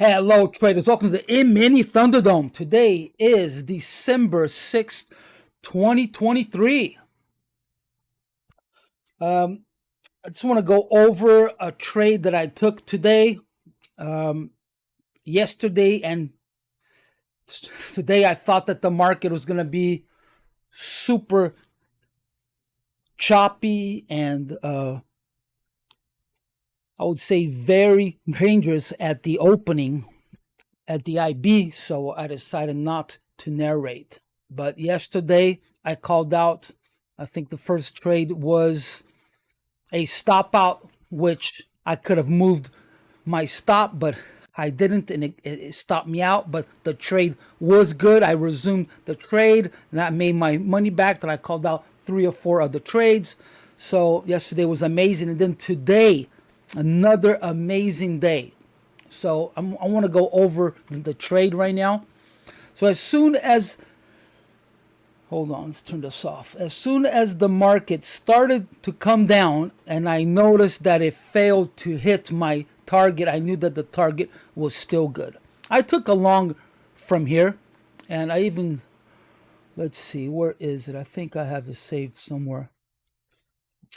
Hello, traders. Welcome to the mini Thunderdome. Today is December 6th, 2023. I just want to go over a trade that I took today, yesterday, and today. I thought that the market was going to be super choppy and I would say very dangerous at the opening at the IB, so I decided not to narrate. But yesterday I called out, I think the first trade was a stop out, which I could have moved my stop, but I didn't, and it stopped me out. But the trade was good. I resumed the trade, and I made my money back. Then I called out 3 or 4 other trades. So yesterday was amazing, and then today, another amazing day. So I want to go over the trade right now. So as soon as, hold on, let's turn this off. As soon as the market started to come down and I noticed that it failed to hit my target, I knew that the target was still good. I took a long from here, and I even, let's see, where is it? I think I have it saved somewhere.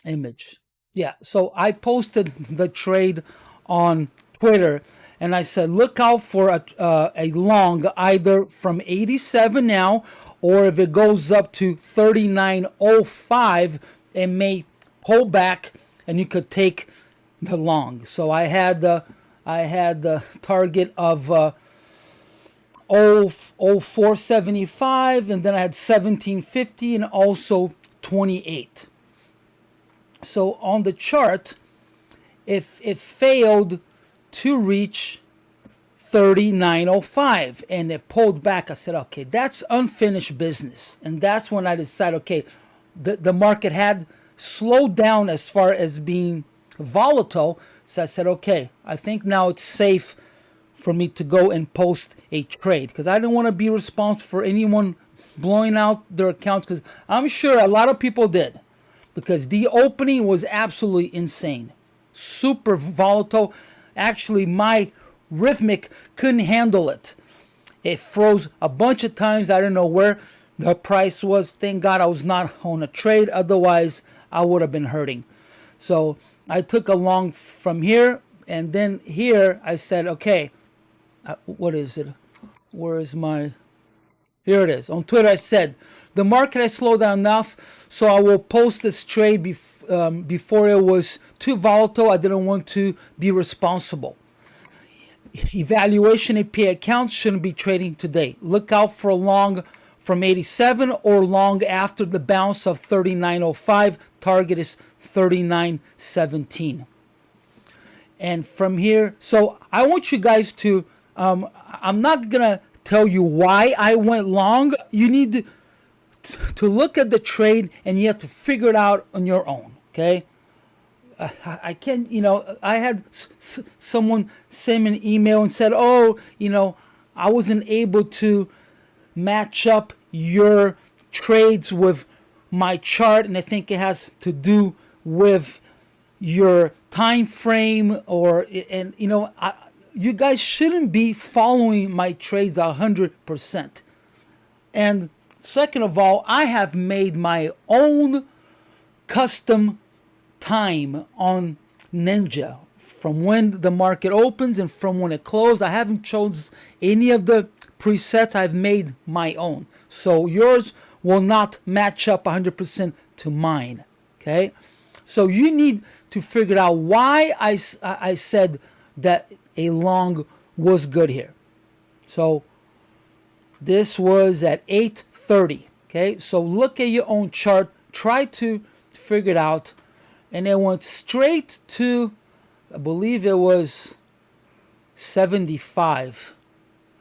Image. Yeah, so I posted the trade on Twitter, and I said, look out for a long, either from 87 now, or if it goes up to 39.05, it may pull back, and you could take the long. So I had the target of 0475, and then I had 1750, and also 28. So on the chart, if it failed to reach 39.05 and it pulled back, I said, okay, that's unfinished business. And that's when I decided, okay, the market had slowed down as far as being volatile. So I said, okay, I think now it's safe for me to go and post a trade, because I didn't want to be responsible for anyone blowing out their accounts, because I'm sure a lot of people did, because the opening was absolutely insane, super volatile. Actually, my Rhythmic couldn't handle it. It froze a bunch of times. I don't know where the price was. Thank God I was not on a trade. Otherwise, I would have been hurting. So I took a long from here. And then here I said, okay, what is it? Where is my... Here it is. On Twitter, I said, the market has slowed down enough, so I will post this trade before it was too volatile. I didn't want to be responsible. Evaluation AP accounts shouldn't be trading today. Look out for a long from 87 or long after the bounce of 39.05. Target is 39.17. And from here, so I want you guys to, I'm not going to tell you why I went long. You need to look at the trade, and you have to figure it out on your own, okay? I can't, I had someone send me an email and said, oh, I wasn't able to match up your trades with my chart, and I think it has to do with your time frame, you guys shouldn't be following my trades 100%. And second of all, I have made my own custom time on Ninja from when the market opens and from when it closes. I haven't chosen any of the presets. I've made my own, so yours will not match up 100% to mine. Okay, so you need to figure out why I said that a long was good here. So this was at 8:30. Okay, so look at your own chart, try to figure it out. And it went straight to, I believe it was 75.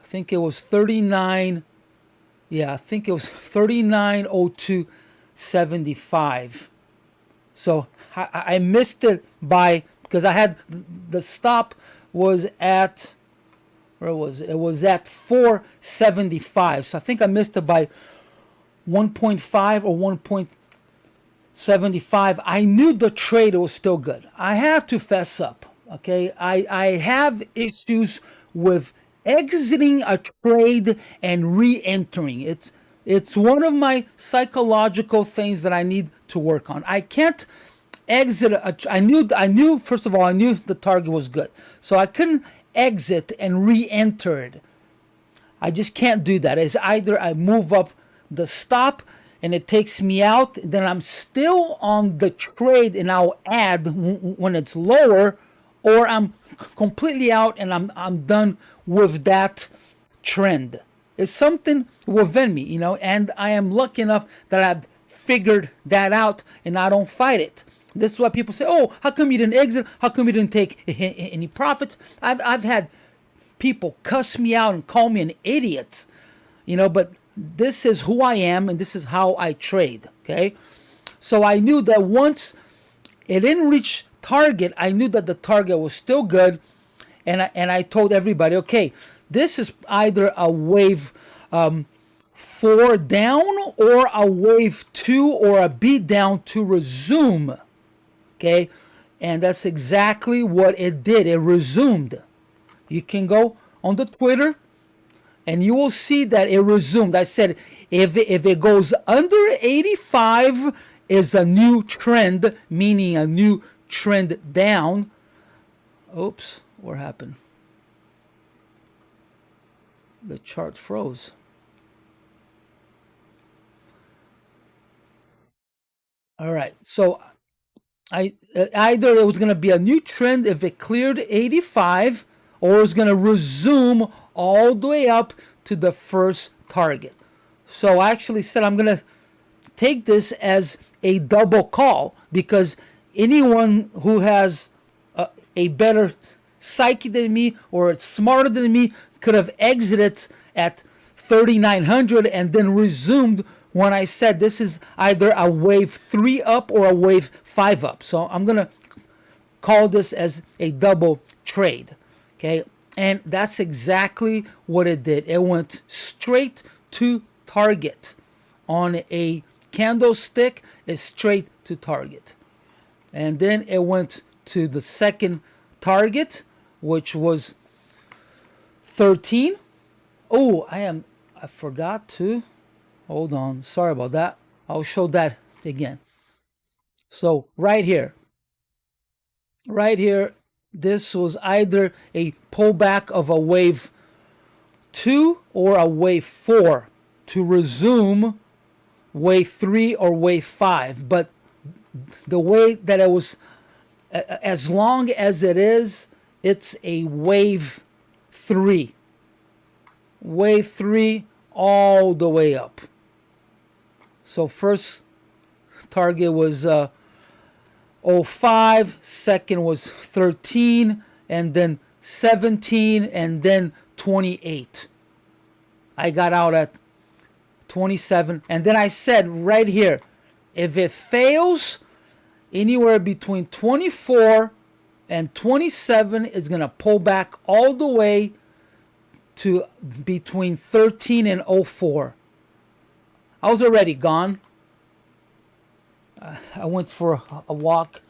I think it was 39. Yeah, I think it was 39.0275. So I missed it by, because I had the stop was at, where was it? It was at 475. So I think I missed it by 1.5 or 1.75. I knew the trade was still good. I have to fess up. Okay, I have issues with exiting a trade and re-entering. It's one of my psychological things that I need to work on. I can't exit I knew first of all, I knew the target was good, so I couldn't exit and re-enter it. I just can't do that. It's either I move up the stop and it takes me out, then I'm still on the trade and I'll add when it's lower, or I'm completely out and I'm done with that trend. It's something within me, and I am lucky enough that I've figured that out and I don't fight it. This is why people say, "Oh, how come you didn't exit? How come you didn't take any profits?" I've had people cuss me out and call me an idiot, but this is who I am and this is how I trade. Okay, so I knew that once it didn't reach target, I knew that the target was still good, and I told everybody, okay, this is either a wave 4 down or a wave 2 or a beat down to resume. Okay, and that's exactly what it did. It resumed. You can go on the Twitter and you will see that it resumed. I said if it goes under 85 is a new trend, meaning a new trend down. Oops, what happened? The chart froze. All right, so either it was going to be a new trend if it cleared 85, or it's going to resume all the way up to the first target. So I actually said I'm going to take this as a double call, because anyone who has a better psyche than me or smarter than me could have exited at 3,900 and then resumed when I said this is either a wave 3 up or a wave 5 up. So I'm going to call this as a double trade. Okay, and that's exactly what it did. It went straight to target on a candlestick, is straight to target. And then it went to the second target, which was 13. Oh, I forgot to, hold on, sorry about that. I'll show that again. So right here, this was either a pullback of a wave 2 or a wave 4 to resume wave 3 or wave 5. But the way that it was, as long as it is, it's a wave 3. Wave 3 all the way up. So first target was 05, second was 13, and then 17, and then 28. I got out at 27, and then I said right here, if it fails anywhere between 24 and 27, it's going to pull back all the way to between 13 and 04. I was already gone. I went for a walk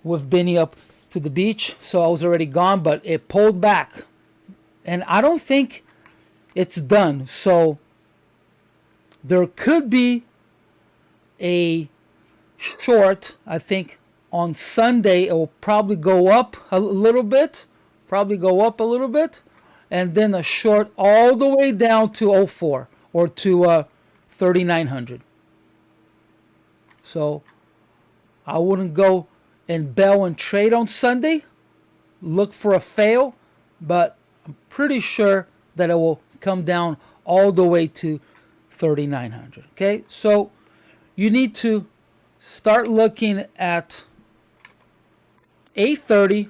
with Benny up to the beach, so I was already gone, but it pulled back. And I don't think it's done. So there could be a short, I think on Sunday it will probably go up a little bit, and then a short all the way down to 04 or to 3,900. So I wouldn't go and bell and trade on Sunday. Look for a fail, but I'm pretty sure that it will come down all the way to 3,900. Okay, so you need to start looking at 8:30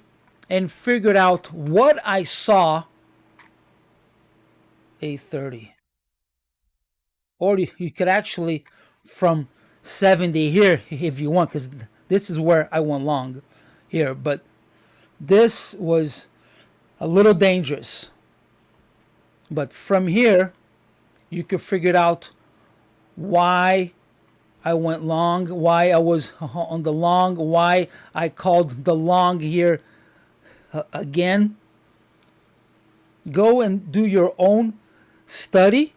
and figure out what I saw 8:30. Or you could actually from 70 here if you want, because this is where I went long here, but this was a little dangerous. But from here you could figure out why I went long, why I was on the long, why I called the long here again. go and do your own study,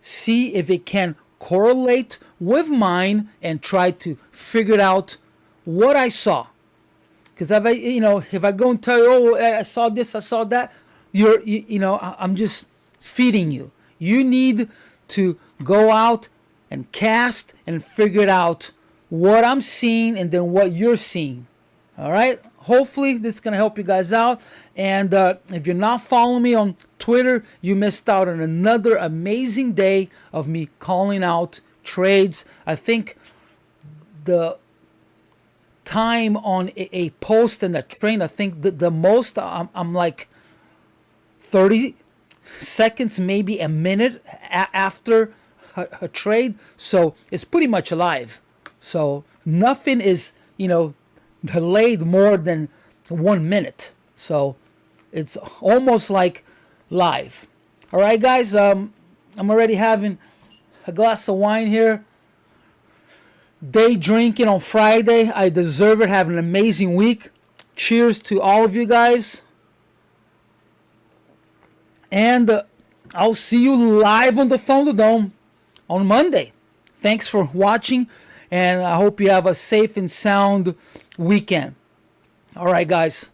see if it can correlate with mine, and try to figure out what I saw. Because if I go and tell you, oh, I saw this, I saw that, I'm just feeding you. You need to go out and cast and figure it out what I'm seeing and then what you're seeing. All right. Hopefully this is going to help you guys out. And if you're not following me on Twitter, you missed out on another amazing day of me calling out trades. I think the time on a post and a trade, I think the most I'm like 30 seconds, maybe a minute after a trade. So it's pretty much alive. So nothing is, delayed more than 1 minute. So it's almost like live. All right, guys. I'm already having a glass of wine here. Day drinking on Friday. I deserve it. Have an amazing week. Cheers to all of you guys. And I'll see you live on the Thunderdome on Monday. Thanks for watching, and I hope you have a safe and sound weekend. All right, guys.